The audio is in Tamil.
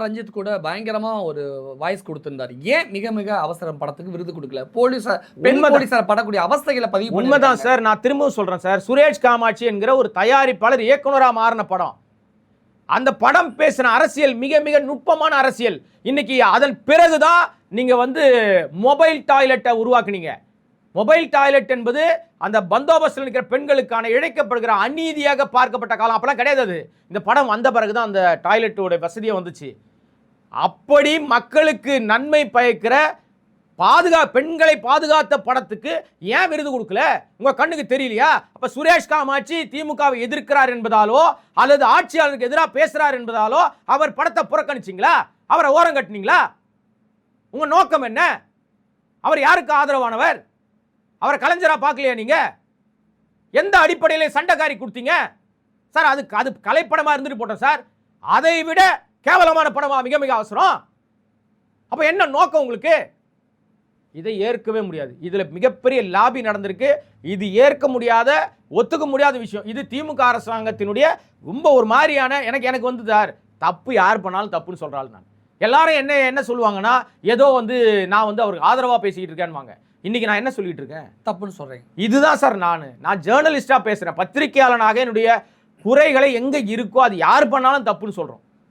ரஞ்சித் கூட பயங்கரமா ஒரு வாய்ஸ் கொடுத்திருந்தாரு. ஏன் மிக மிக அவசரம் படத்துக்கு விருது கொடுக்கல? போலீசார் பெண் போலீசார் படக்கூடிய அவஸ்தைகளை பதிவு உண்மைதான் சார். நான் திரும்பவும் சொல்றேன் சார். சுரேஷ் காமாட்சி என்கிற ஒரு தயாரிப்பாளர் இயக்குனரா மாறின படம். அந்த படம் பேசின அரசியல் மிக மிக நுட்பமான அரசியல். இன்னைக்கு அதன் பிறகுதான் நீங்க மொபைல் டாய்லெட்டை உருவாக்குனீங்க. மொபைல் டாய்லெட் என்பது அந்த பந்தோபஸ்தில் இருக்கிற பெண்களுக்கான இழைக்கப்படுகிற அநீதியாக பார்க்கப்பட்ட காலம். அப்பெல்லாம் கிடையாது. அது இந்த படம் வந்த பிறகுதான் அந்த டாய்லெட்டோட வசதியை வந்துச்சு. அப்படி மக்களுக்கு நன்மை பயக்கிற பெண்களை பாதுகாத்த படத்துக்கு ஏன் விருது கொடுக்கல? உங்க கண்ணுக்கு தெரியலையா? அப்ப சுரேஷ் காமாட்சி திமுகவை எதிர்க்கிறார் என்பதாலோ அல்லது ஆட்சியாளருக்கு எதிராக பேசுறார் என்பதாலோ அவர் படத்தை புறக்கணிச்சிங்களா? அவரை ஓரம் கட்டினீங்களா? உங்க நோக்கம் என்ன? அவர் யாருக்கு ஆதரவானவர்? அவரை கலைஞரா பார்க்கலையா நீங்க? எந்த அடிப்படையில சண்டைக்காரி கொடுத்தீங்க சார்? அது கலைப்படமா இருந்துட்டு போட்டோம் சார். அதை விட கேவலமான படமா மிக மிக அவசரம். அப்ப என்ன நோக்கம் உங்களுக்கு? இதை ஏற்கவே முடியாது. இதுல மிகப்பெரிய லாபி நடந்திருக்கு. இது ஏற்க முடியாத, ஒத்துக்க முடியாத விஷயம். இது திமுக அரசாங்கத்தினுடைய ரொம்ப ஒரு மாதிரியான எனக்கு சார், தப்பு யார் பண்ணாலும் தப்புன்னு சொல்றாள். நான் எல்லாரும் என்ன சொல்லுவாங்கன்னா, ஏதோ நான் அவருக்கு ஆதரவா பேசிக்கிட்டு இருக்கேன்னு. இன்னைக்கு நான் என்ன சொல்லிட்டு இருக்கேன்? தப்புன்னு சொல்றேன். இதுதான் சார். நான் ஜேர்னலிஸ்டா பேசுறேன். பத்திரிகையாளனாக என்னுடைய குறைகளை எங்க இருக்கோ அது யார் பண்ணாலும் தப்புன்னு சொல்றோம்.